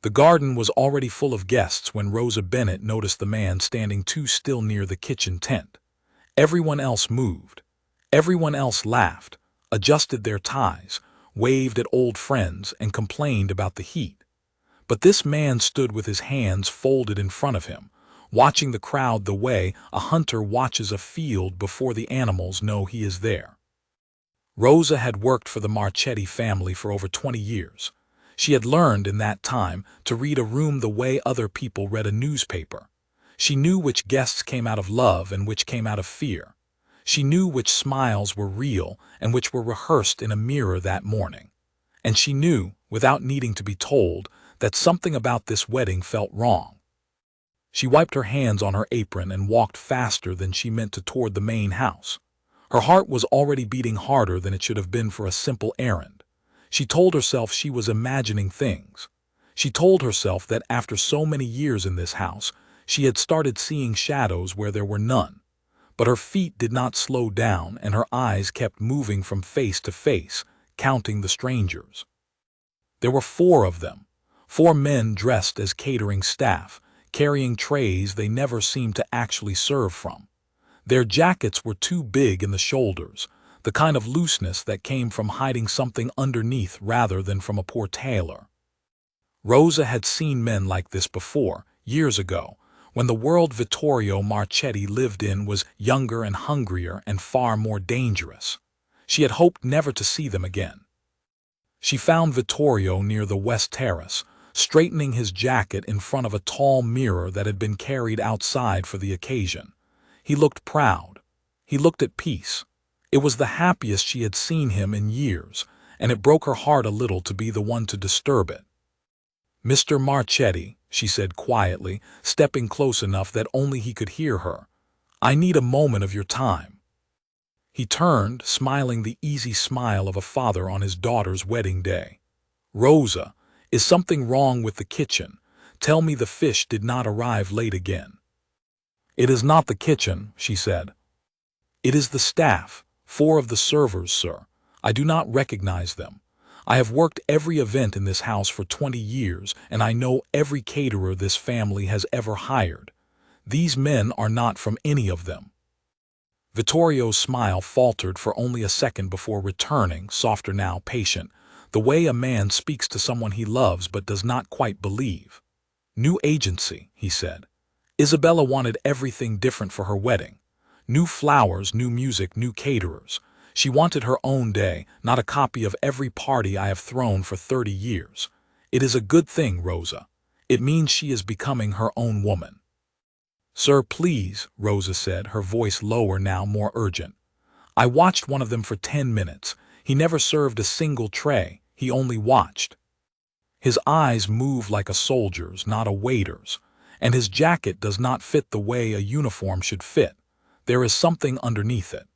The garden was already full of guests when Rosa Bennett noticed the man standing too still near the kitchen tent. Everyone else moved. Everyone else laughed, adjusted their ties, waved at old friends, and complained about the heat. But this man stood with his hands folded in front of him, watching the crowd the way a hunter watches a field before the animals know he is there. Rosa had worked for the Marchetti family for over 20 years. She had learned in that time to read a room the way other people read a newspaper. She knew which guests came out of love and which came out of fear. She knew which smiles were real and which were rehearsed in a mirror that morning. And she knew, without needing to be told, that something about this wedding felt wrong. She wiped her hands on her apron and walked faster than she meant to toward the main house. Her heart was already beating harder than it should have been for a simple errand. She told herself she was imagining things. She told herself that after so many years in this house, she had started seeing shadows where there were none. But her feet did not slow down and her eyes kept moving from face to face, counting the strangers. There were 4 of them, 4 men dressed as catering staff, carrying trays they never seemed to actually serve from. Their jackets were too big in the shoulders, the kind of looseness that came from hiding something underneath rather than from a poor tailor. Rosa had seen men like this before, years ago, when the world Vittorio Marchetti lived in was younger and hungrier and far more dangerous. She had hoped never to see them again. She found Vittorio near the West Terrace, straightening his jacket in front of a tall mirror that had been carried outside for the occasion. He looked proud. He looked at peace. It was the happiest she had seen him in years, and it broke her heart a little to be the one to disturb it. "Mr. Marchetti," she said quietly, stepping close enough that only he could hear her, "I need a moment of your time." He turned, smiling the easy smile of a father on his daughter's wedding day. "Rosa, is something wrong with the kitchen? Tell me the fish did not arrive late again." "It is not the kitchen," she said. "It is the staff, 4 of the servers, sir. I do not recognize them. I have worked every event in this house for 20 years, and I know every caterer this family has ever hired. These men are not from any of them." Vittorio's smile faltered for only a second before returning, softer now, patient, the way a man speaks to someone he loves but does not quite believe. "New agency," he said. "Isabella wanted everything different for her wedding. New flowers, new music, new caterers. She wanted her own day, not a copy of every party I have thrown for 30 years. It is a good thing, Rosa. It means she is becoming her own woman." "Sir, please," Rosa said, her voice lower now, more urgent. "I watched one of them for 10 minutes. He never served a single tray. He only watched. His eyes move like a soldier's, not a waiter's, and his jacket does not fit the way a uniform should fit. There is something underneath it."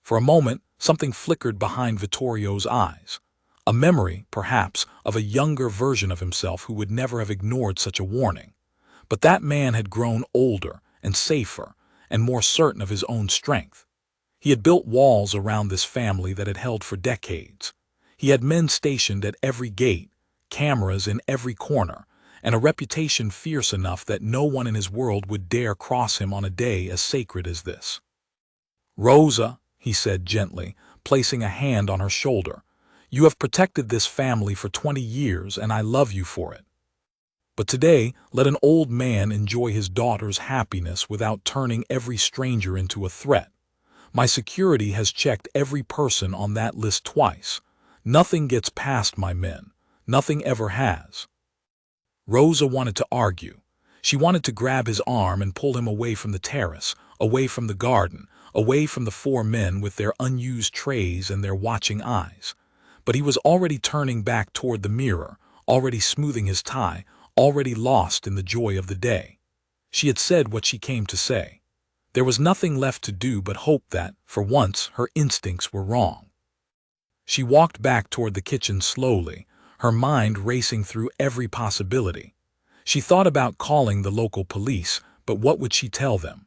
For a moment, something flickered behind Vittorio's eyes. A memory, perhaps, of a younger version of himself who would never have ignored such a warning. But that man had grown older and safer and more certain of his own strength. He had built walls around this family that had held for decades. He had men stationed at every gate, cameras in every corner, and a reputation fierce enough that no one in his world would dare cross him on a day as sacred as this. "Rosa," he said gently, placing a hand on her shoulder, "you have protected this family for 20 years, and I love you for it. But today, let an old man enjoy his daughter's happiness without turning every stranger into a threat. My security has checked every person on that list twice. Nothing gets past my men. Nothing ever has." Rosa wanted to argue. She wanted to grab his arm and pull him away from the terrace, away from the garden, away from the 4 men with their unused trays and their watching eyes. But he was already turning back toward the mirror, already smoothing his tie, already lost in the joy of the day. She had said what she came to say. There was nothing left to do but hope that, for once, her instincts were wrong. She walked back toward the kitchen slowly, her mind racing through every possibility. She thought about calling the local police, but what would she tell them?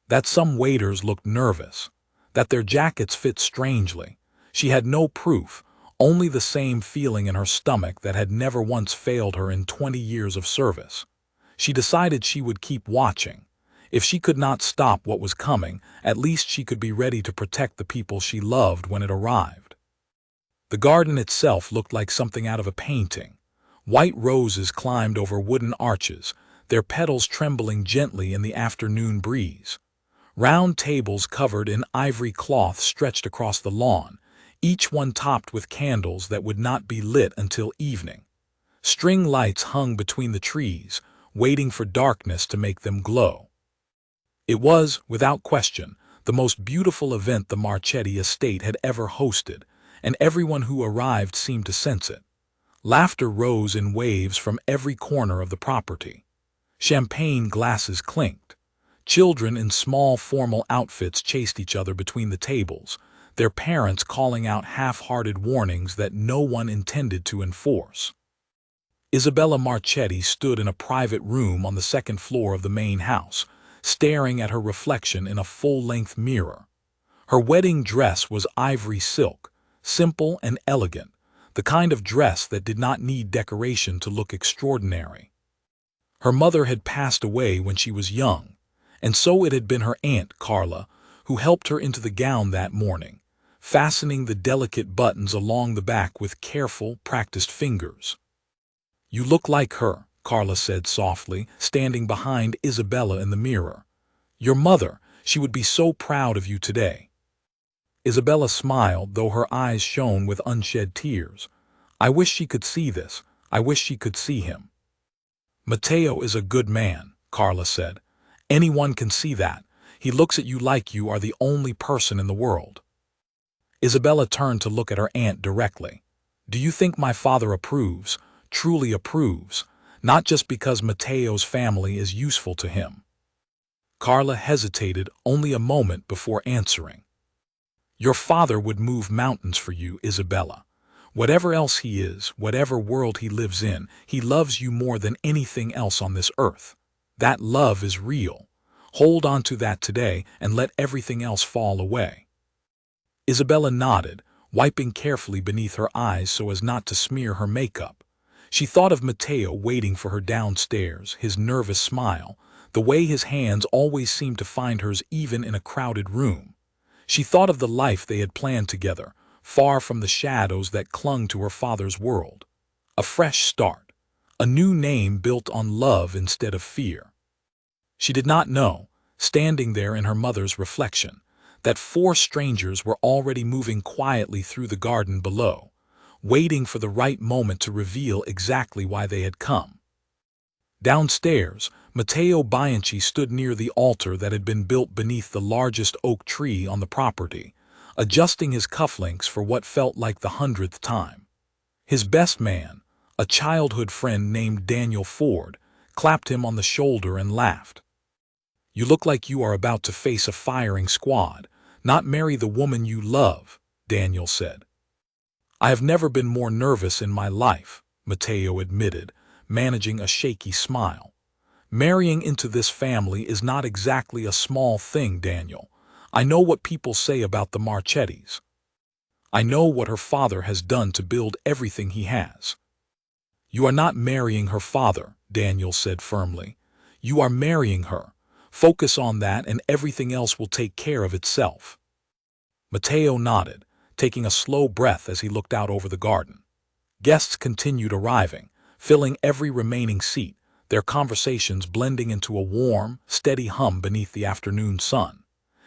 That some waiters looked nervous, that their jackets fit strangely. She had no proof, only the same feeling in her stomach that had never once failed her in 20 years of service. She decided she would keep watching. If she could not stop what was coming, at least she could be ready to protect the people she loved when it arrived. The garden itself looked like something out of a painting. White roses climbed over wooden arches, their petals trembling gently in the afternoon breeze. Round tables covered in ivory cloth stretched across the lawn, each one topped with candles that would not be lit until evening. String lights hung between the trees, waiting for darkness to make them glow. It was, without question, the most beautiful event the Marchetti estate had ever hosted, and everyone who arrived seemed to sense it. Laughter rose in waves from every corner of the property. Champagne glasses clinked. Children in small formal outfits chased each other between the tables, their parents calling out half-hearted warnings that no one intended to enforce. Isabella Marchetti stood in a private room on the second floor of the main house, staring at her reflection in a full-length mirror. Her wedding dress was ivory silk, simple and elegant, the kind of dress that did not need decoration to look extraordinary. Her mother had passed away when she was young, and so it had been her aunt, Carla, who helped her into the gown that morning, fastening the delicate buttons along the back with careful, practiced fingers. "You look like her," Carla said softly, standing behind Isabella in the mirror. "Your mother, she would be so proud of you today." Isabella smiled, though her eyes shone with unshed tears. "I wish she could see this. I wish she could see him." "Matteo is a good man," Carla said. "Anyone can see that. He looks at you like you are the only person in the world." Isabella turned to look at her aunt directly. "Do you think my father approves, truly approves, not just because Matteo's family is useful to him?" Carla hesitated only a moment before answering. "Your father would move mountains for you, Isabella. Whatever else he is, whatever world he lives in, he loves you more than anything else on this earth. That love is real. Hold on to that today and let everything else fall away." Isabella nodded, wiping carefully beneath her eyes so as not to smear her makeup. She thought of Matteo waiting for her downstairs, his nervous smile, the way his hands always seemed to find hers even in a crowded room. She thought of the life they had planned together, far from the shadows that clung to her father's world. A fresh start, a new name built on love instead of fear. She did not know, standing there in her mother's reflection, that 4 strangers were already moving quietly through the garden below, waiting for the right moment to reveal exactly why they had come. Downstairs, Matteo Bianchi stood near the altar that had been built beneath the largest oak tree on the property, adjusting his cufflinks for what felt like the 100th time. His best man, a childhood friend named Daniel Ford, clapped him on the shoulder and laughed. "You look like you are about to face a firing squad, not marry the woman you love," Daniel said. "I have never been more nervous in my life," Matteo admitted, managing a shaky smile. "Marrying into this family is not exactly a small thing, Daniel. I know what people say about the Marchettis. I know what her father has done to build everything he has." "You are not marrying her father," Daniel said firmly. "You are marrying her. Focus on that and everything else will take care of itself." Matteo nodded, taking a slow breath as he looked out over the garden. Guests continued arriving, filling every remaining seat, their conversations blending into a warm, steady hum beneath the afternoon sun.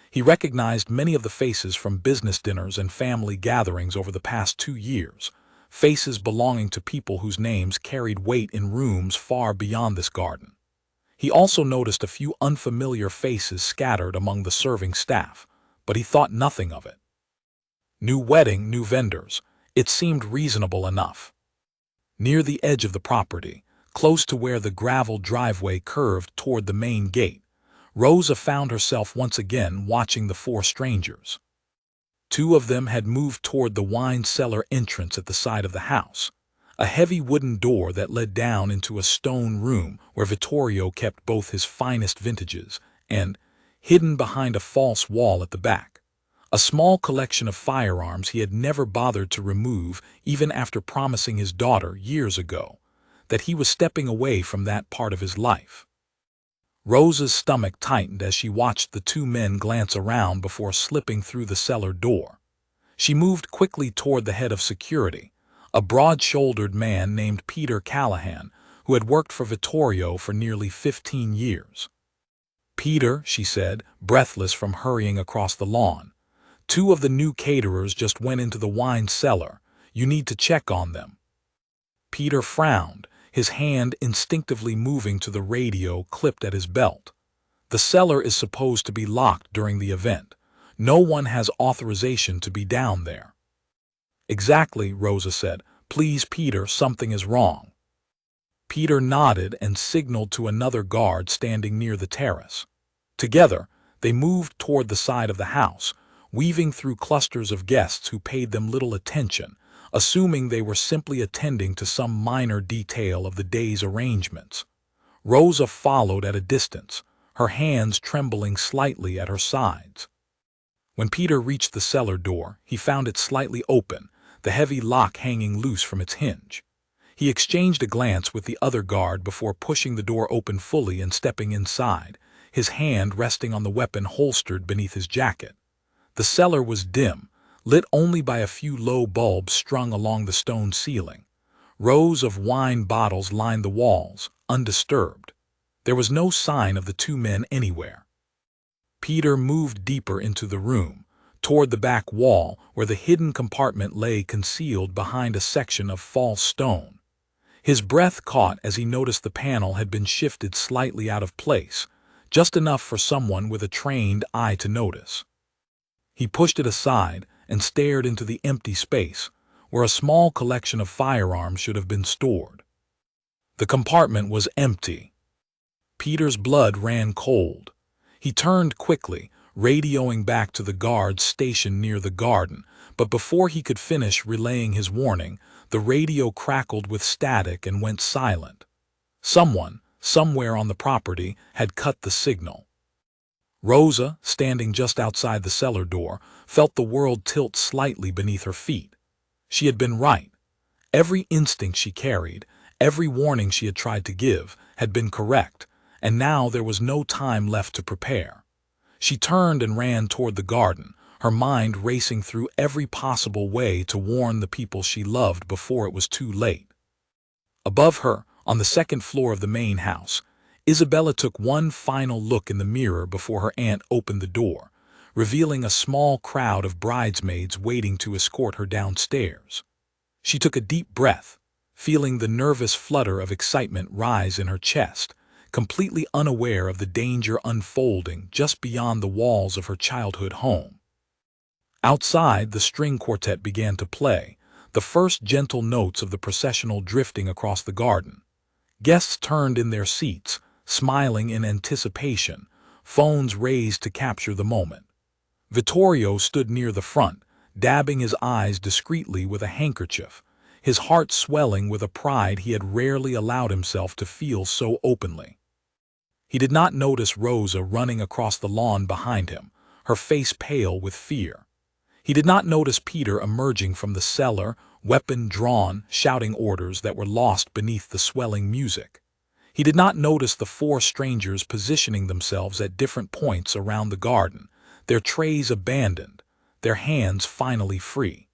He recognized many of the faces from business dinners and family gatherings over the past 2 years, faces belonging to people whose names carried weight in rooms far beyond this garden. He also noticed a few unfamiliar faces scattered among the serving staff, but he thought nothing of it. New wedding, new vendors. It seemed reasonable enough. Near the edge of the property, close to where the gravel driveway curved toward the main gate, Rosa found herself once again watching the 4 strangers. 2 of them had moved toward the wine cellar entrance at the side of the house, a heavy wooden door that led down into a stone room where Vittorio kept both his finest vintages, and, hidden behind a false wall at the back, A small collection of firearms he had never bothered to remove even after promising his daughter years ago that he was stepping away from that part of his life. Rosa's stomach tightened as she watched the two men glance around before slipping through the cellar door. She moved quickly toward the head of security, a broad-shouldered man named Peter Callahan, who had worked for Vittorio for nearly 15 years. "Peter," she said, breathless from hurrying across the lawn, "two of the new caterers just went into the wine cellar. You need to check on them." Peter frowned, his hand instinctively moving to the radio clipped at his belt. "The cellar is supposed to be locked during the event. No one has authorization to be down there." "Exactly," Rosa said. "Please, Peter, something is wrong." Peter nodded and signaled to another guard standing near the terrace. Together, they moved toward the side of the house, weaving through clusters of guests who paid them little attention, assuming they were simply attending to some minor detail of the day's arrangements. Rosa followed at a distance, her hands trembling slightly at her sides. When Peter reached the cellar door, he found it slightly open, the heavy lock hanging loose from its hinge. He exchanged a glance with the other guard before pushing the door open fully and stepping inside, his hand resting on the weapon holstered beneath his jacket. The cellar was dim, lit only by a few low bulbs strung along the stone ceiling. Rows of wine bottles lined the walls, undisturbed. There was no sign of the two men anywhere. Peter moved deeper into the room, toward the back wall where the hidden compartment lay concealed behind a section of false stone. His breath caught as he noticed the panel had been shifted slightly out of place, just enough for someone with a trained eye to notice. He pushed it aside and stared into the empty space, where a small collection of firearms should have been stored. The compartment was empty. Peter's blood ran cold. He turned quickly, radioing back to the guards stationed near the garden, but before he could finish relaying his warning, the radio crackled with static and went silent. Someone, somewhere on the property, had cut the signal. Rosa, standing just outside the cellar door, felt the world tilt slightly beneath her feet. She had been right. Every instinct she carried, every warning she had tried to give, had been correct, and now there was no time left to prepare. She turned and ran toward the garden, her mind racing through every possible way to warn the people she loved before it was too late. Above her, on the second floor of the main house, Isabella took one final look in the mirror before her aunt opened the door, revealing a small crowd of bridesmaids waiting to escort her downstairs. She took a deep breath, feeling the nervous flutter of excitement rise in her chest, completely unaware of the danger unfolding just beyond the walls of her childhood home. Outside, the string quartet began to play, the first gentle notes of the processional drifting across the garden. Guests turned in their seats, smiling in anticipation, phones raised to capture the moment. Vittorio stood near the front, dabbing his eyes discreetly with a handkerchief, his heart swelling with a pride he had rarely allowed himself to feel so openly. He did not notice Rosa running across the lawn behind him, her face pale with fear. He did not notice Peter emerging from the cellar, weapon drawn, shouting orders that were lost beneath the swelling music. He did not notice the four strangers positioning themselves at different points around the garden, their trays abandoned, their hands finally free.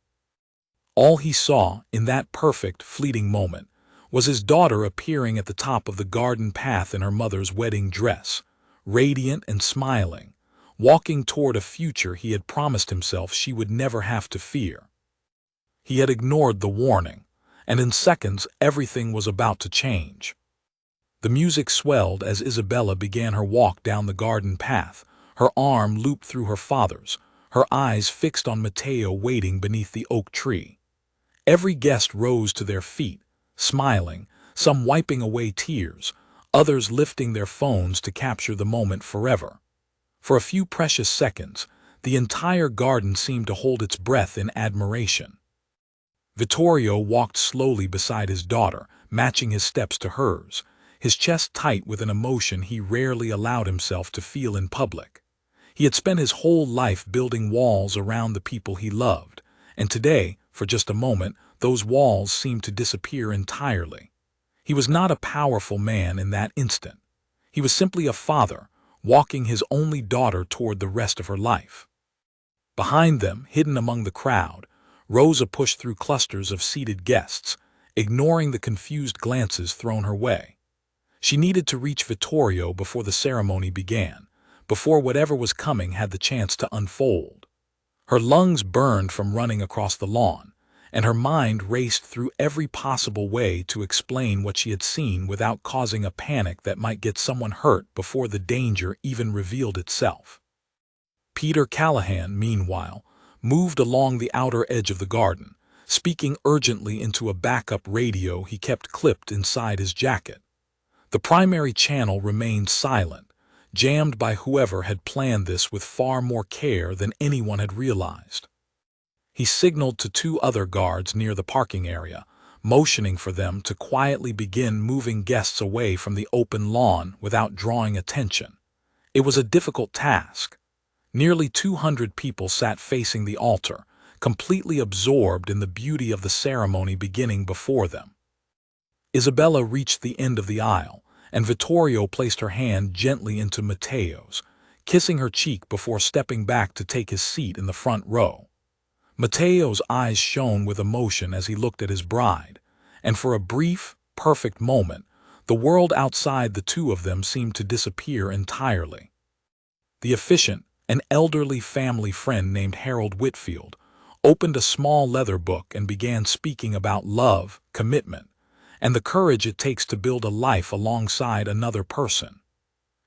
All he saw, in that perfect, fleeting moment, was his daughter appearing at the top of the garden path in her mother's wedding dress, radiant and smiling, walking toward a future he had promised himself she would never have to fear. He had ignored the warning, and in seconds everything was about to change. The music swelled as Isabella began her walk down the garden path, her arm looped through her father's, her eyes fixed on Matteo waiting beneath the oak tree. Every guest rose to their feet, smiling, some wiping away tears, others lifting their phones to capture the moment forever. For a few precious seconds, the entire garden seemed to hold its breath in admiration. Vittorio walked slowly beside his daughter, matching his steps to hers, his chest tight with an emotion he rarely allowed himself to feel in public. He had spent his whole life building walls around the people he loved, and today, for just a moment, those walls seemed to disappear entirely. He was not a powerful man in that instant. He was simply a father, walking his only daughter toward the rest of her life. Behind them, hidden among the crowd, Rosa pushed through clusters of seated guests, ignoring the confused glances thrown her way. She needed to reach Vittorio before the ceremony began, before whatever was coming had the chance to unfold. Her lungs burned from running across the lawn, and her mind raced through every possible way to explain what she had seen without causing a panic that might get someone hurt before the danger even revealed itself. Peter Callahan, meanwhile, moved along the outer edge of the garden, speaking urgently into a backup radio he kept clipped inside his jacket. The primary channel remained silent, jammed by whoever had planned this with far more care than anyone had realized. He signaled to two other guards near the parking area, motioning for them to quietly begin moving guests away from the open lawn without drawing attention. It was a difficult task. Nearly 200 people sat facing the altar, completely absorbed in the beauty of the ceremony beginning before them. Isabella reached the end of the aisle, and Vittorio placed her hand gently into Matteo's, kissing her cheek before stepping back to take his seat in the front row. Matteo's eyes shone with emotion as he looked at his bride, and for a brief, perfect moment, the world outside the two of them seemed to disappear entirely. The officiant, an elderly family friend named Harold Whitfield, opened a small leather book and began speaking about love, commitment, and the courage it takes to build a life alongside another person.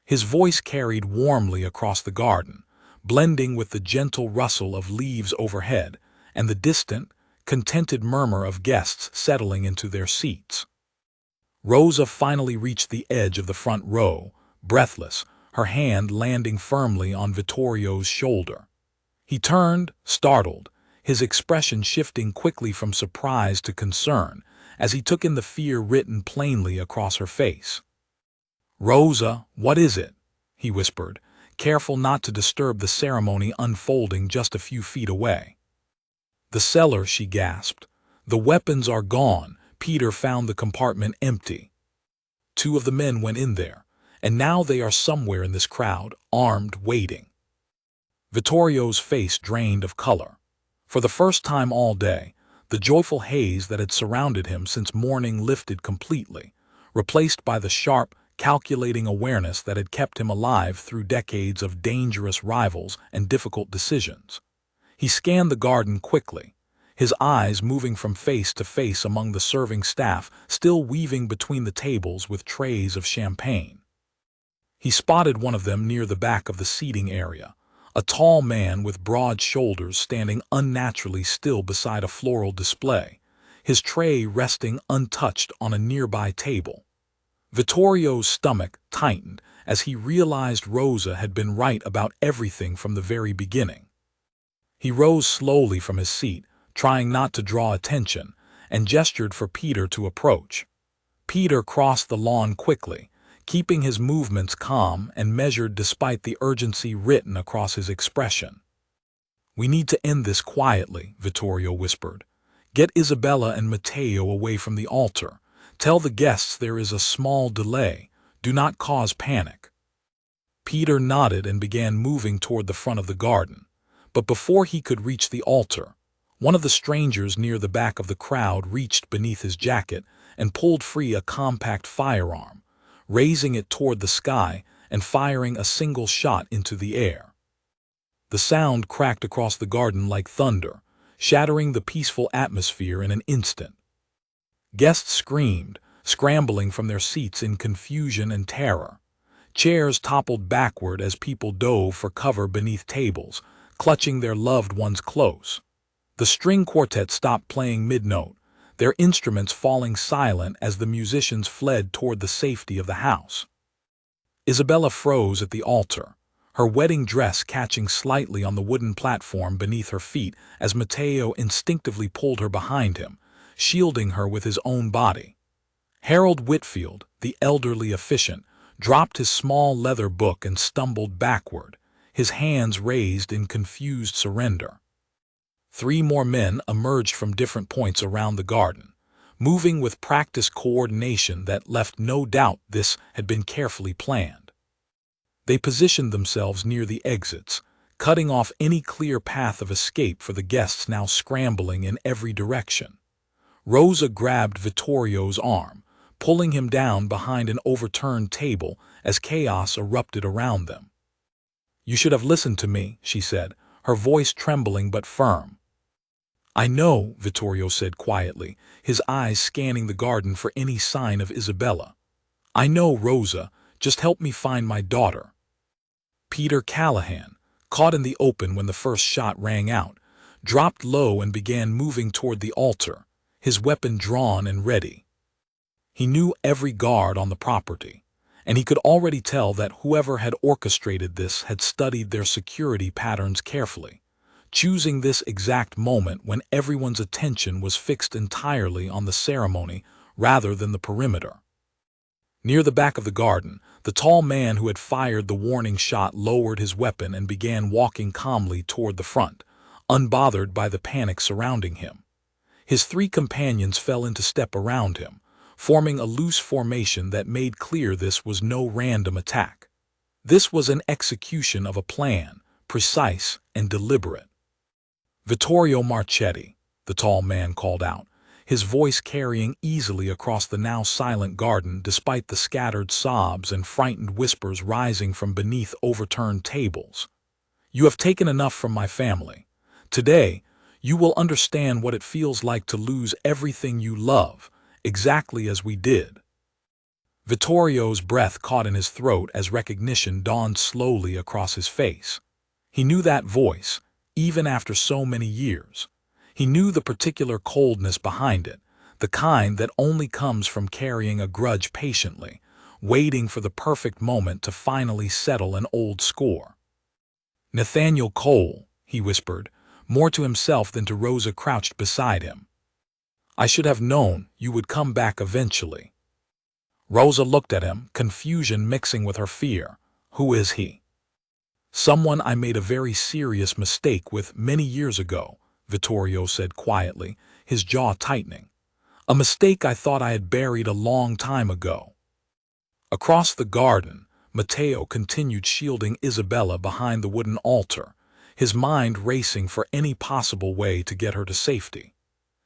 His voice carried warmly across the garden, blending with the gentle rustle of leaves overhead and the distant, contented murmur of guests settling into their seats. Rosa finally reached the edge of the front row, breathless, her hand landing firmly on Vittorio's shoulder. He turned, startled, his expression shifting quickly from surprise to concern as he took in the fear written plainly across her face. "Rosa, what is it?" he whispered, careful not to disturb the ceremony unfolding just a few feet away. "The cellar," she gasped. "The weapons are gone. Peter found the compartment empty. Two of the men went in there, and now they are somewhere in this crowd, armed, waiting." Vittorio's face drained of color. For the first time all day, the joyful haze that had surrounded him since morning lifted completely, replaced by the sharp, calculating awareness that had kept him alive through decades of dangerous rivals and difficult decisions. He scanned the garden quickly, his eyes moving from face to face among the serving staff still weaving between the tables with trays of champagne. He spotted one of them near the back of the seating area, a tall man with broad shoulders standing unnaturally still beside a floral display, his tray resting untouched on a nearby table. Vittorio's stomach tightened as he realized Rosa had been right about everything from the very beginning. He rose slowly from his seat, trying not to draw attention, and gestured for Peter to approach. Peter crossed the lawn quickly, keeping his movements calm and measured despite the urgency written across his expression. "We need to end this quietly," Vittorio whispered. "Get Isabella and Matteo away from the altar. Tell the guests there is a small delay. Do not cause panic." Peter nodded and began moving toward the front of the garden. But before he could reach the altar, one of the strangers near the back of the crowd reached beneath his jacket and pulled free a compact firearm, raising it toward the sky and firing a single shot into the air. The sound cracked across the garden like thunder, shattering the peaceful atmosphere in an instant. Guests screamed, scrambling from their seats in confusion and terror. Chairs toppled backward as people dove for cover beneath tables, clutching their loved ones close. The string quartet stopped playing mid-note, their instruments falling silent as the musicians fled toward the safety of the house. Isabella froze at the altar, her wedding dress catching slightly on the wooden platform beneath her feet as Matteo instinctively pulled her behind him, shielding her with his own body. Harold Whitfield, the elderly officiant, dropped his small leather book and stumbled backward, his hands raised in confused surrender. 3 more men emerged from different points around the garden, moving with practiced coordination that left no doubt this had been carefully planned. They positioned themselves near the exits, cutting off any clear path of escape for the guests now scrambling in every direction. Rosa grabbed Vittorio's arm, pulling him down behind an overturned table as chaos erupted around them. "You should have listened to me," she said, her voice trembling but firm. "I know," Vittorio said quietly, his eyes scanning the garden for any sign of Isabella. "I know, Rosa, just help me find my daughter." Peter Callahan, caught in the open when the first shot rang out, dropped low and began moving toward the altar, his weapon drawn and ready. He knew every guard on the property, and he could already tell that whoever had orchestrated this had studied their security patterns carefully, choosing this exact moment when everyone's attention was fixed entirely on the ceremony rather than the perimeter. Near the back of the garden, the tall man who had fired the warning shot lowered his weapon and began walking calmly toward the front, unbothered by the panic surrounding him. His 3 companions fell into step around him, forming a loose formation that made clear this was no random attack. This was an execution of a plan, precise and deliberate. "Vittorio Marchetti," the tall man called out, his voice carrying easily across the now silent garden despite the scattered sobs and frightened whispers rising from beneath overturned tables. "You have taken enough from my family. Today, you will understand what it feels like to lose everything you love, exactly as we did." Vittorio's breath caught in his throat as recognition dawned slowly across his face. He knew that voice, even after so many years. He knew the particular coldness behind it, the kind that only comes from carrying a grudge patiently, waiting for the perfect moment to finally settle an old score. "Nathaniel Cole," he whispered, more to himself than to Rosa crouched beside him. "I should have known you would come back eventually." Rosa looked at him, confusion mixing with her fear. "Who is he?" "Someone I made a very serious mistake with many years ago," Vittorio said quietly, his jaw tightening. "A mistake I thought I had buried a long time ago." Across the garden, Matteo continued shielding Isabella behind the wooden altar, his mind racing for any possible way to get her to safety.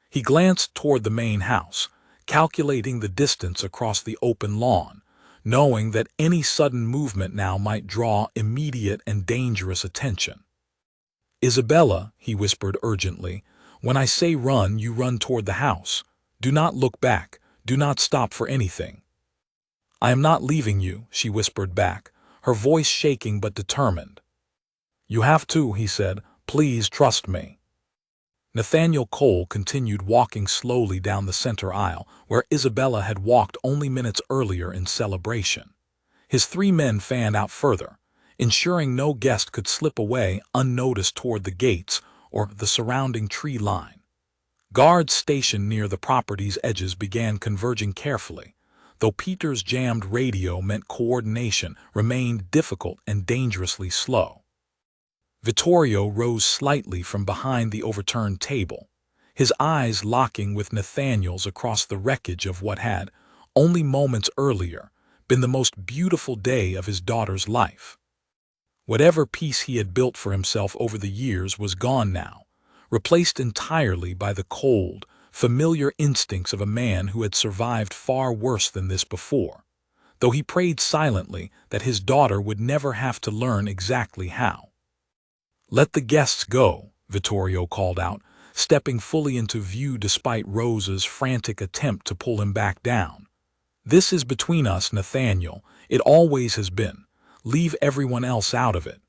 He glanced toward the main house, calculating the distance across the open lawn, knowing that any sudden movement now might draw immediate and dangerous attention. "Isabella," he whispered urgently, "when I say run, you run toward the house. Do not look back, do not stop for anything." "I am not leaving you," she whispered back, her voice shaking but determined. "You have to," he said. "Please trust me." Nathaniel Cole continued walking slowly down the center aisle, where Isabella had walked only minutes earlier in celebration. His 3 men fanned out further, ensuring no guest could slip away unnoticed toward the gates or the surrounding tree line. Guards stationed near the property's edges began converging carefully, though Peter's jammed radio meant coordination remained difficult and dangerously slow. Vittorio rose slightly from behind the overturned table, his eyes locking with Nathaniel's across the wreckage of what had, only moments earlier, been the most beautiful day of his daughter's life. Whatever peace he had built for himself over the years was gone now, replaced entirely by the cold, familiar instincts of a man who had survived far worse than this before, though he prayed silently that his daughter would never have to learn exactly how. "Let the guests go," Vittorio called out, stepping fully into view despite Rosa's frantic attempt to pull him back down. "This is between us, Nathaniel. It always has been. Leave everyone else out of it."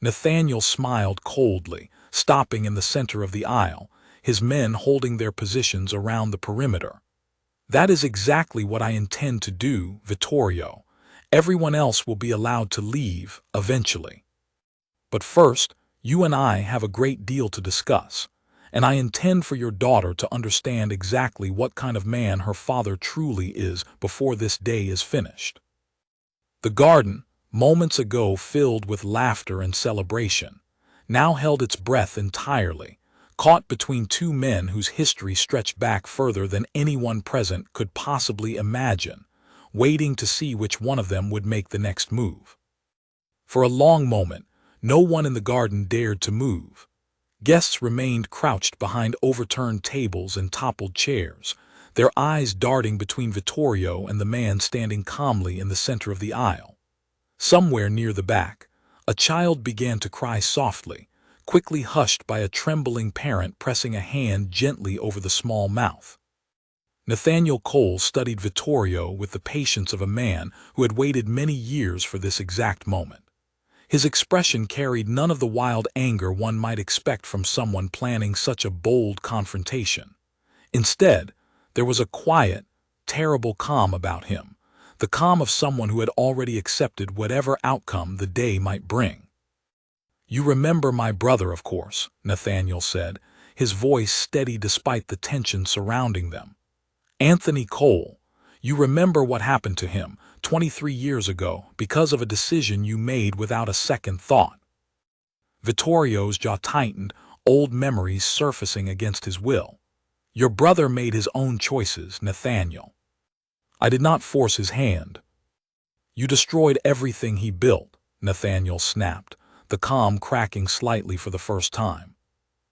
Nathaniel smiled coldly, stopping in the center of the aisle, his men holding their positions around the perimeter. "That is exactly what I intend to do, Vittorio. Everyone else will be allowed to leave, eventually. But first, you and I have a great deal to discuss, and I intend for your daughter to understand exactly what kind of man her father truly is before this day is finished." The garden, moments ago filled with laughter and celebration, now held its breath entirely, caught between two men whose history stretched back further than anyone present could possibly imagine, waiting to see which one of them would make the next move. For a long moment, no one in the garden dared to move. Guests remained crouched behind overturned tables and toppled chairs, their eyes darting between Vittorio and the man standing calmly in the center of the aisle. Somewhere near the back, a child began to cry softly, quickly hushed by a trembling parent pressing a hand gently over the small mouth. Nathaniel Cole studied Vittorio with the patience of a man who had waited many years for this exact moment. His expression carried none of the wild anger one might expect from someone planning such a bold confrontation. Instead, there was a quiet, terrible calm about him, the calm of someone who had already accepted whatever outcome the day might bring. "You remember my brother, of course," Nathaniel said, his voice steady despite the tension surrounding them. "Anthony Cole, you remember what happened to him 23 years ago because of a decision you made without a second thought." Vittorio's jaw tightened, old memories surfacing against his will. "Your brother made his own choices, Nathaniel. I did not force his hand." "You destroyed everything he built," Nathaniel snapped, the calm cracking slightly for the first time.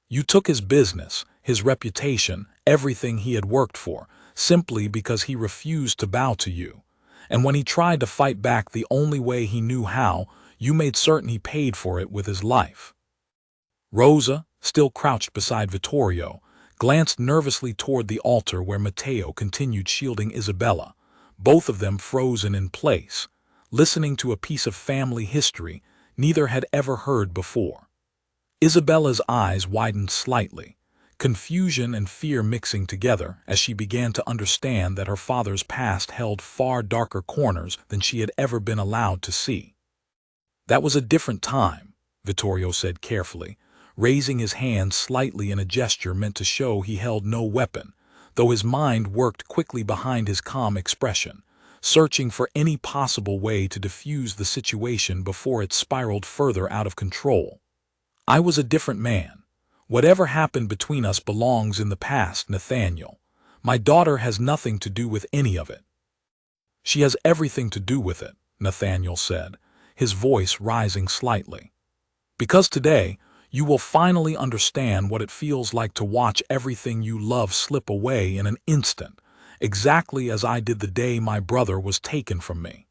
"You took his business, his reputation, everything he had worked for, simply because he refused to bow to you. And when he tried to fight back the only way he knew how, you made certain he paid for it with his life." Rosa, still crouched beside Vittorio, glanced nervously toward the altar where Matteo continued shielding Isabella, both of them frozen in place, listening to a piece of family history neither had ever heard before. Isabella's eyes widened slightly, confusion and fear mixing together as she began to understand that her father's past held far darker corners than she had ever been allowed to see. "That was a different time," Vittorio said carefully, raising his hand slightly in a gesture meant to show he held no weapon, though his mind worked quickly behind his calm expression, searching for any possible way to diffuse the situation before it spiraled further out of control. "I was a different man. Whatever happened between us belongs in the past, Nathaniel. My daughter has nothing to do with any of it." "She has everything to do with it," Nathaniel said, his voice rising slightly. "Because today, you will finally understand what it feels like to watch everything you love slip away in an instant, exactly as I did the day my brother was taken from me."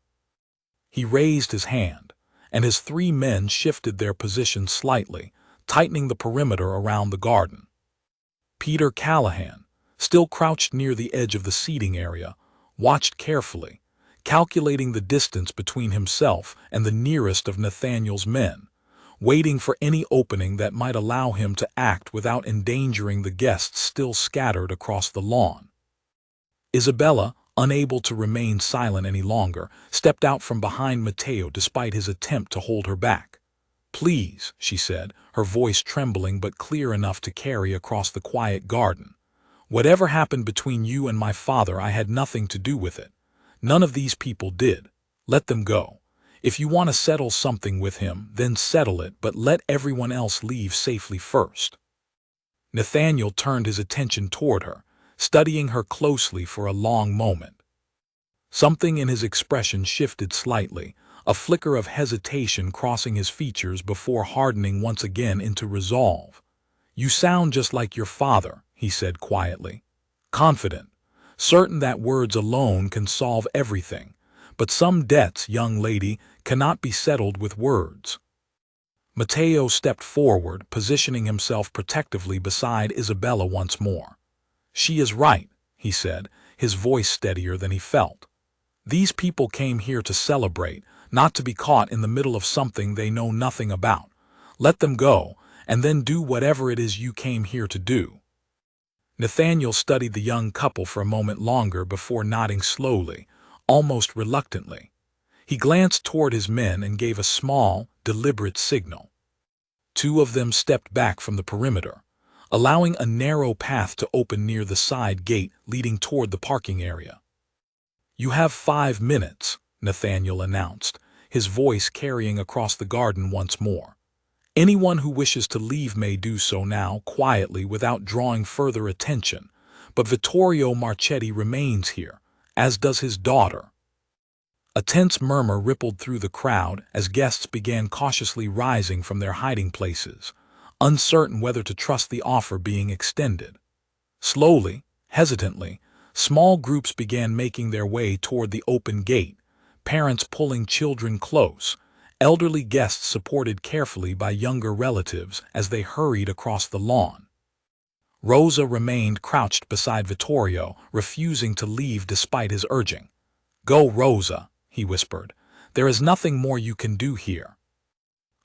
He raised his hand, and his three men shifted their position slightly, tightening the perimeter around the garden. Peter Callahan, still crouched near the edge of the seating area, watched carefully, calculating the distance between himself and the nearest of Nathaniel's men, waiting for any opening that might allow him to act without endangering the guests still scattered across the lawn. Isabella, unable to remain silent any longer, stepped out from behind Matteo despite his attempt to hold her back. "Please," she said, her voice trembling but clear enough to carry across the quiet garden. "Whatever happened between you and my father, I had nothing to do with it. None of these people did. Let them go. If you want to settle something with him, then settle it, but let everyone else leave safely first." Nathaniel turned his attention toward her, studying her closely for a long moment. Something in his expression shifted slightly, a flicker of hesitation crossing his features before hardening once again into resolve. "You sound just like your father," he said quietly. "Confident, certain that words alone can solve everything, but some debts, young lady, cannot be settled with words." Matteo stepped forward, positioning himself protectively beside Isabella once more. "She is right," he said, his voice steadier than he felt. "These people came here to celebrate, not to be caught in the middle of something they know nothing about. Let them go, and then do whatever it is you came here to do." Nathaniel studied the young couple for a moment longer before nodding slowly, almost reluctantly. He glanced toward his men and gave a small, deliberate signal. Two of them stepped back from the perimeter, allowing a narrow path to open near the side gate leading toward the parking area. "You have 5 minutes," Nathaniel announced, his voice carrying across the garden once more. Anyone who wishes to leave may do so now, quietly, without drawing further attention, but Vittorio Marchetti remains here, as does his daughter. A tense murmur rippled through the crowd as guests began cautiously rising from their hiding places, uncertain whether to trust the offer being extended. Slowly, hesitantly, small groups began making their way toward the open gate, parents pulling children close, elderly guests supported carefully by younger relatives as they hurried across the lawn. Rosa remained crouched beside Vittorio, refusing to leave despite his urging. "Go, Rosa," he whispered. "There is nothing more you can do here."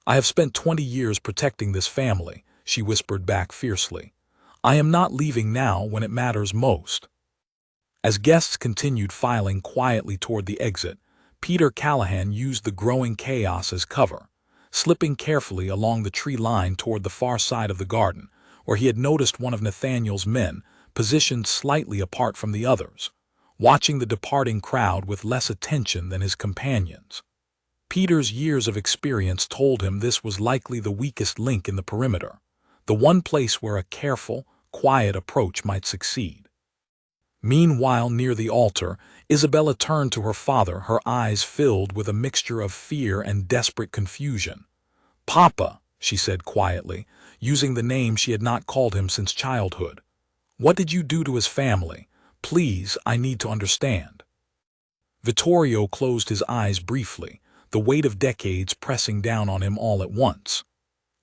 "I have spent 20 years protecting this family," she whispered back fiercely. "I am not leaving now when it matters most." As guests continued filing quietly toward the exit, Peter Callahan used the growing chaos as cover, slipping carefully along the tree line toward the far side of the garden, where he had noticed one of Nathaniel's men, positioned slightly apart from the others, watching the departing crowd with less attention than his companions. Peter's years of experience told him this was likely the weakest link in the perimeter, the one place where a careful, quiet approach might succeed. Meanwhile, near the altar, Isabella turned to her father, her eyes filled with a mixture of fear and desperate confusion. "Papa," she said quietly, using the name she had not called him since childhood. "What did you do to his family? Please, I need to understand." Vittorio closed his eyes briefly, the weight of decades pressing down on him all at once.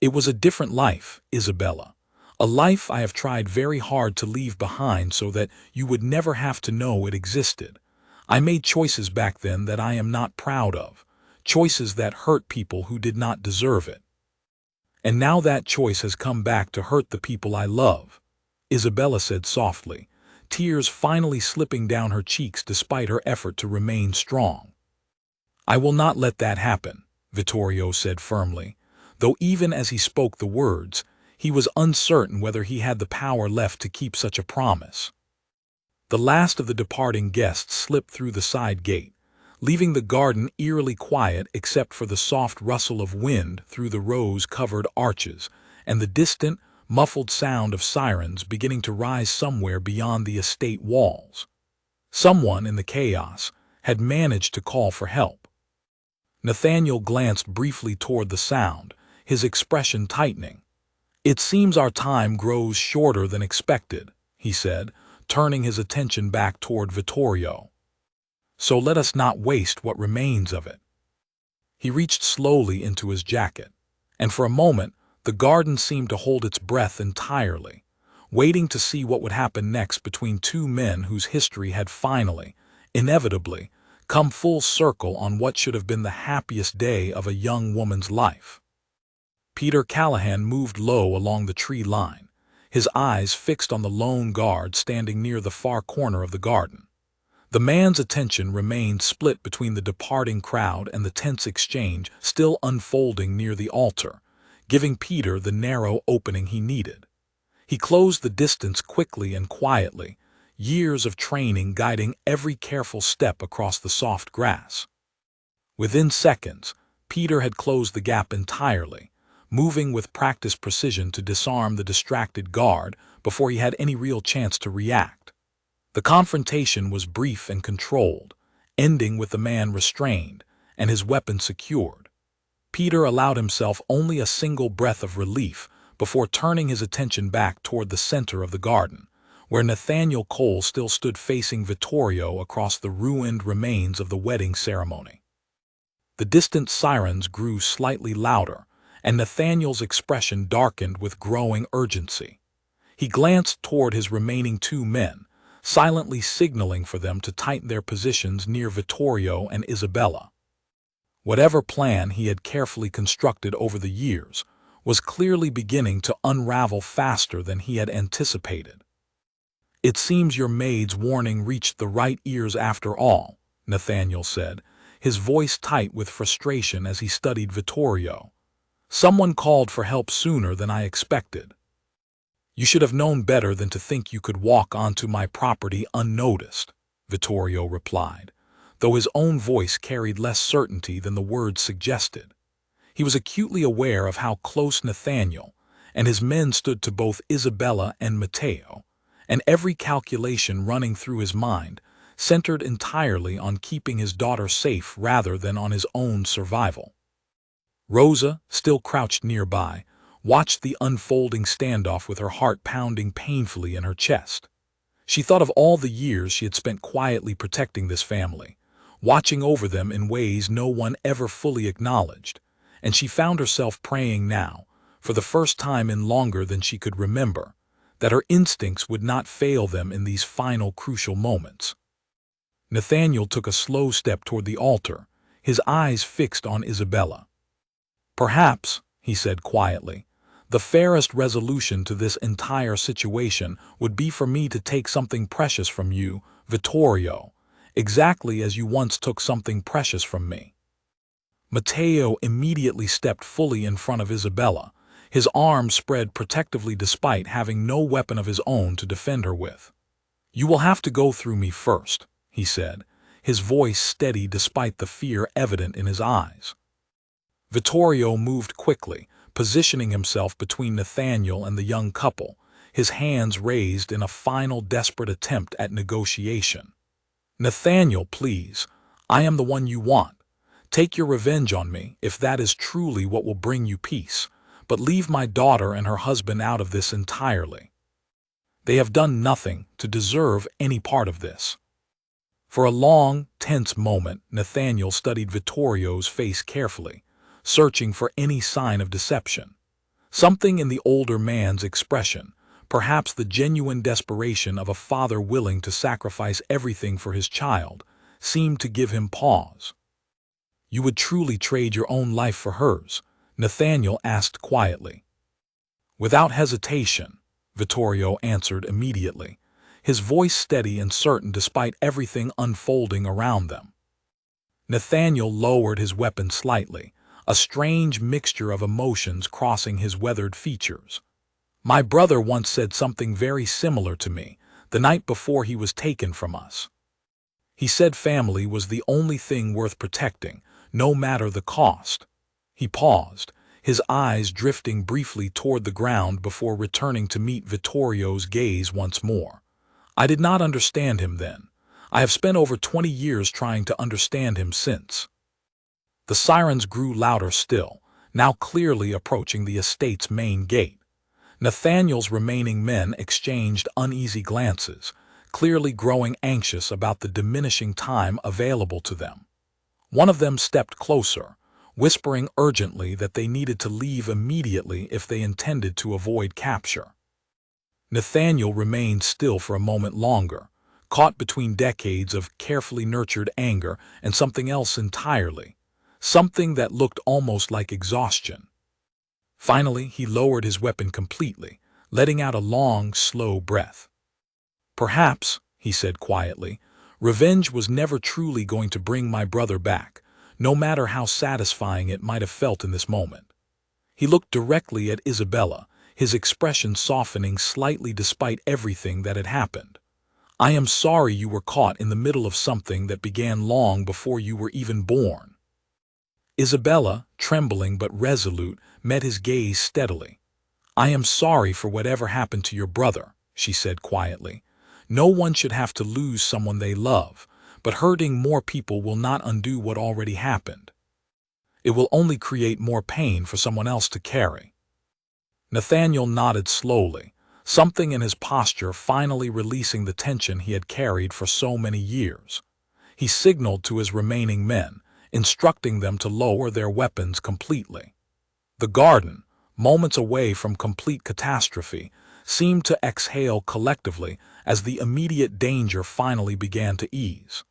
"It was a different life, Isabella. A life I have tried very hard to leave behind so that you would never have to know it existed. I made choices back then that I am not proud of, choices that hurt people who did not deserve it. And now that choice has come back to hurt the people I love," Isabella said softly, tears finally slipping down her cheeks despite her effort to remain strong. "I will not let that happen," Vittorio said firmly, though even as he spoke the words, he was uncertain whether he had the power left to keep such a promise. The last of the departing guests slipped through the side gate, leaving the garden eerily quiet except for the soft rustle of wind through the rose-covered arches and the distant, muffled sound of sirens beginning to rise somewhere beyond the estate walls. Someone, in the chaos, had managed to call for help. Nathaniel glanced briefly toward the sound, his expression tightening. "It seems our time grows shorter than expected," he said, turning his attention back toward Vittorio. "So let us not waste what remains of it." He reached slowly into his jacket, and for a moment the garden seemed to hold its breath entirely, waiting to see what would happen next between two men whose history had finally, inevitably, come full circle on what should have been the happiest day of a young woman's life. Peter Callahan moved low along the tree line, his eyes fixed on the lone guard standing near the far corner of the garden. The man's attention remained split between the departing crowd and the tense exchange still unfolding near the altar, giving Peter the narrow opening he needed. He closed the distance quickly and quietly, years of training guiding every careful step across the soft grass. Within seconds, Peter had closed the gap entirely, moving with practiced precision to disarm the distracted guard before he had any real chance to react. The confrontation was brief and controlled, ending with the man restrained and his weapon secured. Peter allowed himself only a single breath of relief before turning his attention back toward the center of the garden, where Nathaniel Cole still stood facing Vittorio across the ruined remains of the wedding ceremony. The distant sirens grew slightly louder, and Nathaniel's expression darkened with growing urgency. He glanced toward his remaining two men, silently signaling for them to tighten their positions near Vittorio and Isabella. Whatever plan he had carefully constructed over the years was clearly beginning to unravel faster than he had anticipated. "It seems your maid's warning reached the right ears after all," Nathaniel said, his voice tight with frustration as he studied Vittorio. "Someone called for help sooner than I expected." "You should have known better than to think you could walk onto my property unnoticed," Vittorio replied, though his own voice carried less certainty than the words suggested. He was acutely aware of how close Nathaniel and his men stood to both Isabella and Matteo, and every calculation running through his mind centered entirely on keeping his daughter safe rather than on his own survival. Rosa, still crouched nearby, watched the unfolding standoff with her heart pounding painfully in her chest. She thought of all the years she had spent quietly protecting this family, watching over them in ways no one ever fully acknowledged, and she found herself praying now, for the first time in longer than she could remember, that her instincts would not fail them in these final crucial moments. Nathaniel took a slow step toward the altar, his eyes fixed on Isabella. "Perhaps," he said quietly, "the fairest resolution to this entire situation would be for me to take something precious from you, Vittorio, exactly as you once took something precious from me." Matteo immediately stepped fully in front of Isabella, his arms spread protectively despite having no weapon of his own to defend her with. "You will have to go through me first," he said, his voice steady despite the fear evident in his eyes. Vittorio moved quickly, positioning himself between Nathaniel and the young couple, his hands raised in a final desperate attempt at negotiation. "Nathaniel, please, I am the one you want. Take your revenge on me, if that is truly what will bring you peace, but leave my daughter and her husband out of this entirely. They have done nothing to deserve any part of this." For a long, tense moment, Nathaniel studied Vittorio's face carefully, searching for any sign of deception. Something in the older man's expression, perhaps the genuine desperation of a father willing to sacrifice everything for his child, seemed to give him pause. "You would truly trade your own life for hers?" Nathaniel asked quietly. "Without hesitation," Vittorio answered immediately, his voice steady and certain despite everything unfolding around them. Nathaniel lowered his weapon slightly, a strange mixture of emotions crossing his weathered features. "My brother once said something very similar to me, the night before he was taken from us. He said family was the only thing worth protecting, no matter the cost." He paused, his eyes drifting briefly toward the ground before returning to meet Vittorio's gaze once more. "I did not understand him then. I have spent over 20 years trying to understand him since." The sirens grew louder still, now clearly approaching the estate's main gate. Nathaniel's remaining men exchanged uneasy glances, clearly growing anxious about the diminishing time available to them. One of them stepped closer, whispering urgently that they needed to leave immediately if they intended to avoid capture. Nathaniel remained still for a moment longer, caught between decades of carefully nurtured anger and something else entirely, something that looked almost like exhaustion. Finally, he lowered his weapon completely, letting out a long, slow breath. "Perhaps," he said quietly, "revenge was never truly going to bring my brother back, no matter how satisfying it might have felt in this moment." He looked directly at Isabella, his expression softening slightly despite everything that had happened. "I am sorry you were caught in the middle of something that began long before you were even born." Isabella, trembling but resolute, met his gaze steadily. "I am sorry for whatever happened to your brother," she said quietly. "No one should have to lose someone they love, but hurting more people will not undo what already happened. It will only create more pain for someone else to carry." Nathaniel nodded slowly, something in his posture finally releasing the tension he had carried for so many years. He signaled to his remaining men, instructing them to lower their weapons completely. The garden, moments away from complete catastrophe, seemed to exhale collectively as the immediate danger finally began to ease.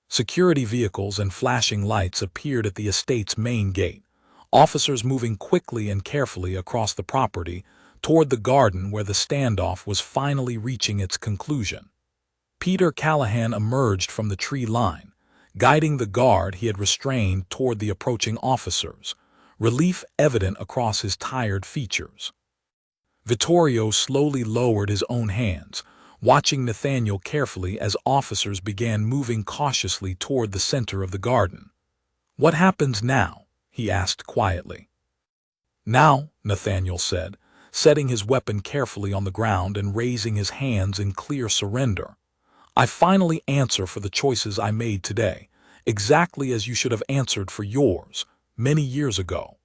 Security vehicles and flashing lights appeared at the estate's main gate, officers moving quickly and carefully across the property toward the garden where the standoff was finally reaching its conclusion. Peter Callahan emerged from the tree line, guiding the guard he had restrained toward the approaching officers, relief evident across his tired features. Vittorio slowly lowered his own hands, watching Nathaniel carefully as officers began moving cautiously toward the center of the garden. "What happens now?" he asked quietly. "Now," Nathaniel said, setting his weapon carefully on the ground and raising his hands in clear surrender, "I finally answer for the choices I made today, exactly as you should have answered for yours, many years ago."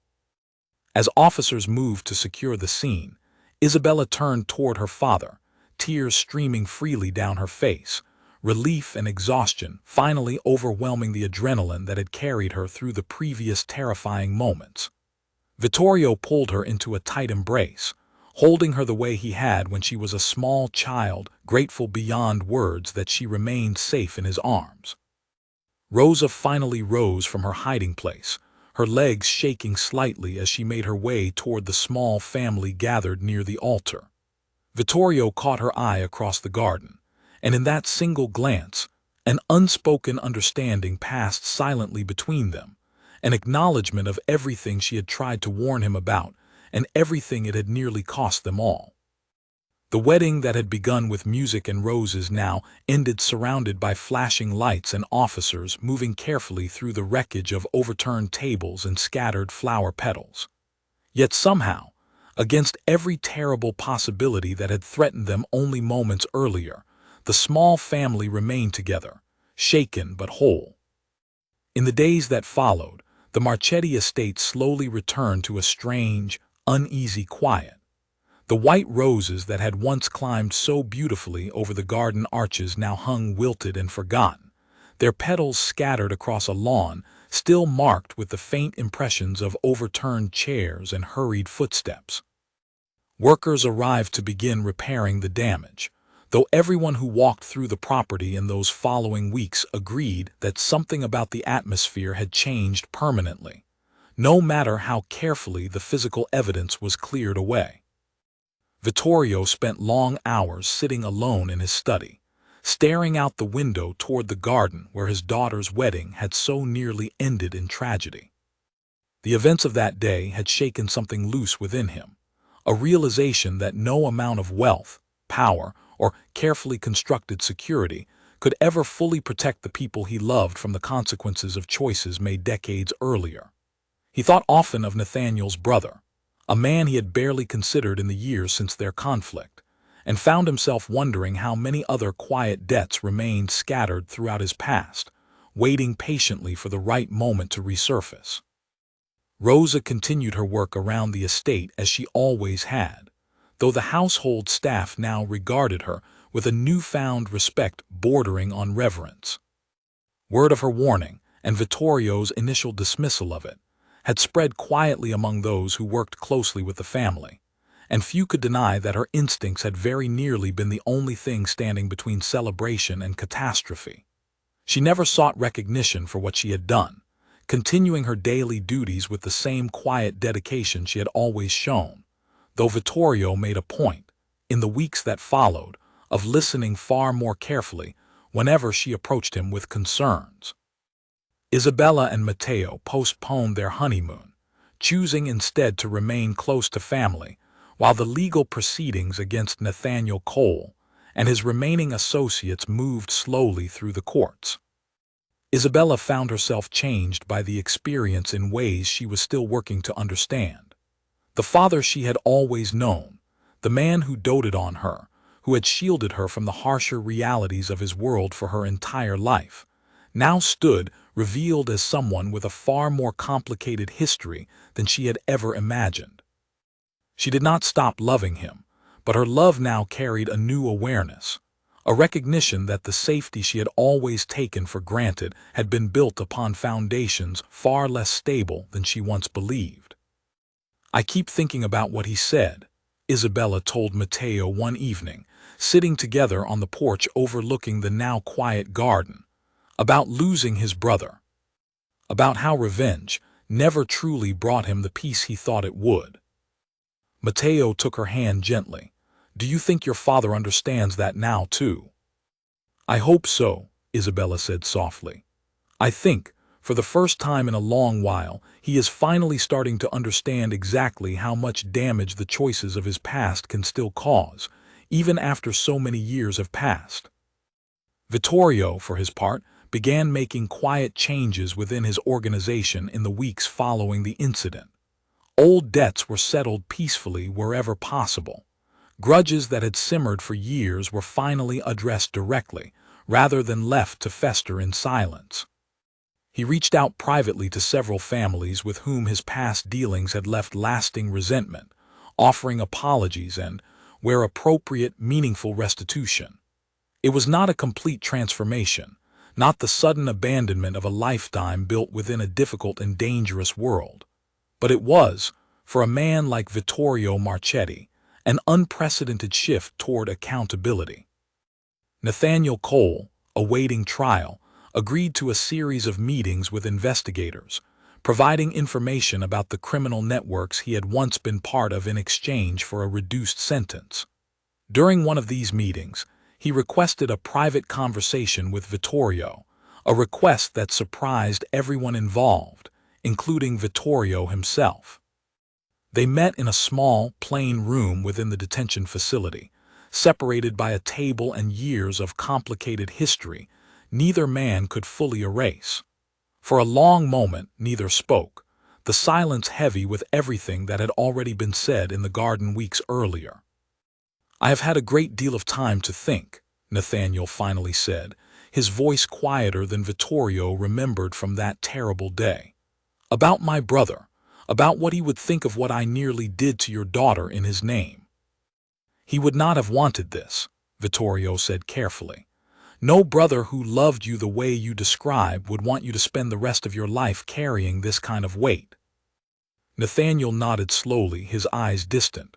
As officers moved to secure the scene, Isabella turned toward her father, tears streaming freely down her face, relief and exhaustion finally overwhelming the adrenaline that had carried her through the previous terrifying moments. Vittorio pulled her into a tight embrace, holding her the way he had when she was a small child, grateful beyond words that she remained safe in his arms. Rosa finally rose from her hiding place, her legs shaking slightly as she made her way toward the small family gathered near the altar. Vittorio caught her eye across the garden, and in that single glance, an unspoken understanding passed silently between them, an acknowledgement of everything she had tried to warn him about and everything it had nearly cost them all. The wedding that had begun with music and roses now ended surrounded by flashing lights and officers moving carefully through the wreckage of overturned tables and scattered flower petals. Yet somehow, against every terrible possibility that had threatened them only moments earlier, the small family remained together, shaken but whole. In the days that followed, the Marchetti estate slowly returned to a strange, uneasy quiet. The white roses that had once climbed so beautifully over the garden arches now hung wilted and forgotten, their petals scattered across a lawn still marked with the faint impressions of overturned chairs and hurried footsteps. Workers arrived to begin repairing the damage, though everyone who walked through the property in those following weeks agreed that something about the atmosphere had changed permanently, no matter how carefully the physical evidence was cleared away. Vittorio spent long hours sitting alone in his study, staring out the window toward the garden where his daughter's wedding had so nearly ended in tragedy. The events of that day had shaken something loose within him, a realization that no amount of wealth, power, or carefully constructed security could ever fully protect the people he loved from the consequences of choices made decades earlier. He thought often of Nathaniel's brother, a man he had barely considered in the years since their conflict, and found himself wondering how many other quiet debts remained scattered throughout his past, waiting patiently for the right moment to resurface. Rosa continued her work around the estate as she always had, though the household staff now regarded her with a newfound respect bordering on reverence. Word of her warning, and Vittorio's initial dismissal of it, had spread quietly among those who worked closely with the family, and few could deny that her instincts had very nearly been the only thing standing between celebration and catastrophe. She never sought recognition for what she had done, continuing her daily duties with the same quiet dedication she had always shown, though Vittorio made a point, in the weeks that followed, of listening far more carefully whenever she approached him with concerns. Isabella and Matteo postponed their honeymoon, choosing instead to remain close to family, while the legal proceedings against Nathaniel Cole and his remaining associates moved slowly through the courts. Isabella found herself changed by the experience in ways she was still working to understand. The father she had always known, the man who doted on her, who had shielded her from the harsher realities of his world for her entire life, now stood revealed as someone with a far more complicated history than she had ever imagined. She did not stop loving him, but her love now carried a new awareness, a recognition that the safety she had always taken for granted had been built upon foundations far less stable than she once believed. "I keep thinking about what he said," Isabella told Matteo one evening, sitting together on the porch overlooking the now quiet garden, about losing his brother, about how revenge never truly brought him the peace he thought it would. Matteo took her hand gently. "Do you think your father understands that now, too?" "I hope so," Isabella said softly. "I think, for the first time in a long while, he is finally starting to understand exactly how much damage the choices of his past can still cause, even after so many years have passed. Vittorio, for his part, began making quiet changes within his organization in the weeks following the incident. Old debts were settled peacefully wherever possible. Grudges that had simmered for years were finally addressed directly, rather than left to fester in silence. He reached out privately to several families with whom his past dealings had left lasting resentment, offering apologies and, where appropriate, meaningful restitution. It was not a complete transformation, not the sudden abandonment of a lifetime built within a difficult and dangerous world. But it was, for a man like Vittorio Marchetti, an unprecedented shift toward accountability. Nathaniel Cole, awaiting trial, agreed to a series of meetings with investigators, providing information about the criminal networks he had once been part of in exchange for a reduced sentence. During one of these meetings, he requested a private conversation with Vittorio, a request that surprised everyone involved, including Vittorio himself. They met in a small, plain room within the detention facility, separated by a table and years of complicated history neither man could fully erase. For a long moment, neither spoke, the silence heavy with everything that had already been said in the garden weeks earlier. "I have had a great deal of time to think," Nathaniel finally said, his voice quieter than Vittorio remembered from that terrible day. "About my brother, about what he would think of what I nearly did to your daughter in his name." "He would not have wanted this," Vittorio said carefully. "No brother who loved you the way you describe would want you to spend the rest of your life carrying this kind of weight." Nathaniel nodded slowly, his eyes distant.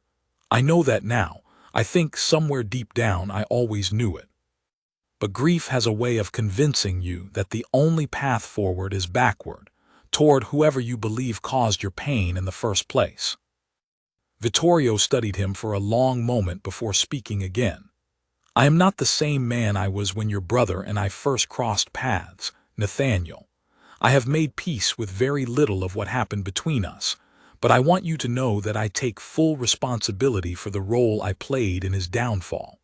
"I know that now. I think somewhere deep down I always knew it. But grief has a way of convincing you that the only path forward is backward, toward whoever you believe caused your pain in the first place." Vittorio studied him for a long moment before speaking again. "I am not the same man I was when your brother and I first crossed paths, Nathaniel. I have made peace with very little of what happened between us, but I want you to know that I take full responsibility for the role I played in his downfall.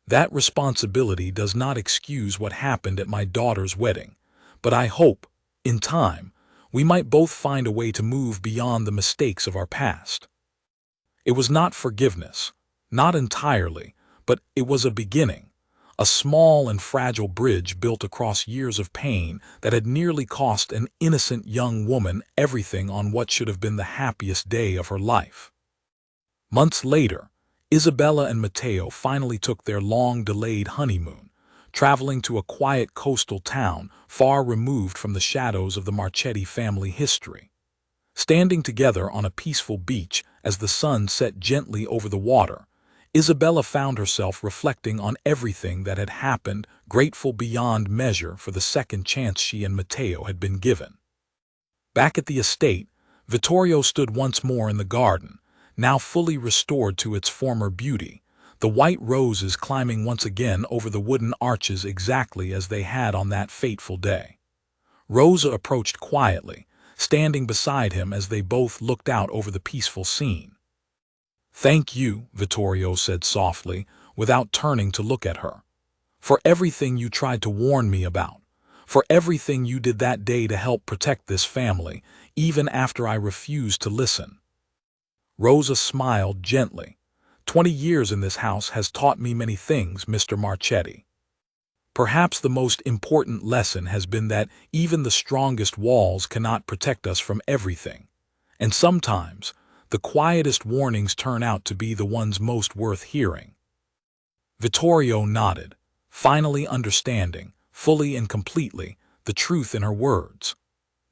That responsibility does not excuse what happened at my daughter's wedding, but I hope, in time, we might both find a way to move beyond the mistakes of our past." It was not forgiveness, not entirely, but it was a beginning, a small and fragile bridge built across years of pain that had nearly cost an innocent young woman everything on what should have been the happiest day of her life. Months later, Isabella and Matteo finally took their long-delayed honeymoon, traveling to a quiet coastal town far removed from the shadows of the Marchetti family history. Standing together on a peaceful beach as the sun set gently over the water, Isabella found herself reflecting on everything that had happened, grateful beyond measure for the second chance she and Matteo had been given. Back at the estate, Vittorio stood once more in the garden, now fully restored to its former beauty, the white roses climbing once again over the wooden arches exactly as they had on that fateful day. Rosa approached quietly, standing beside him as they both looked out over the peaceful scene. "Thank you," Vittorio said softly, without turning to look at her, "for everything you tried to warn me about, for everything you did that day to help protect this family, even after I refused to listen." Rosa smiled gently. 20 years in this house has taught me many things, Mr. Marchetti. Perhaps the most important lesson has been that even the strongest walls cannot protect us from everything, and sometimes the quietest warnings turn out to be the ones most worth hearing." Vittorio nodded, finally understanding, fully and completely, the truth in her words.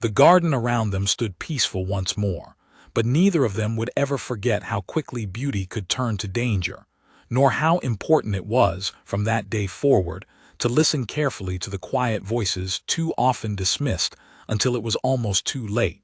The garden around them stood peaceful once more, but neither of them would ever forget how quickly beauty could turn to danger, nor how important it was, from that day forward, to listen carefully to the quiet voices too often dismissed until it was almost too late.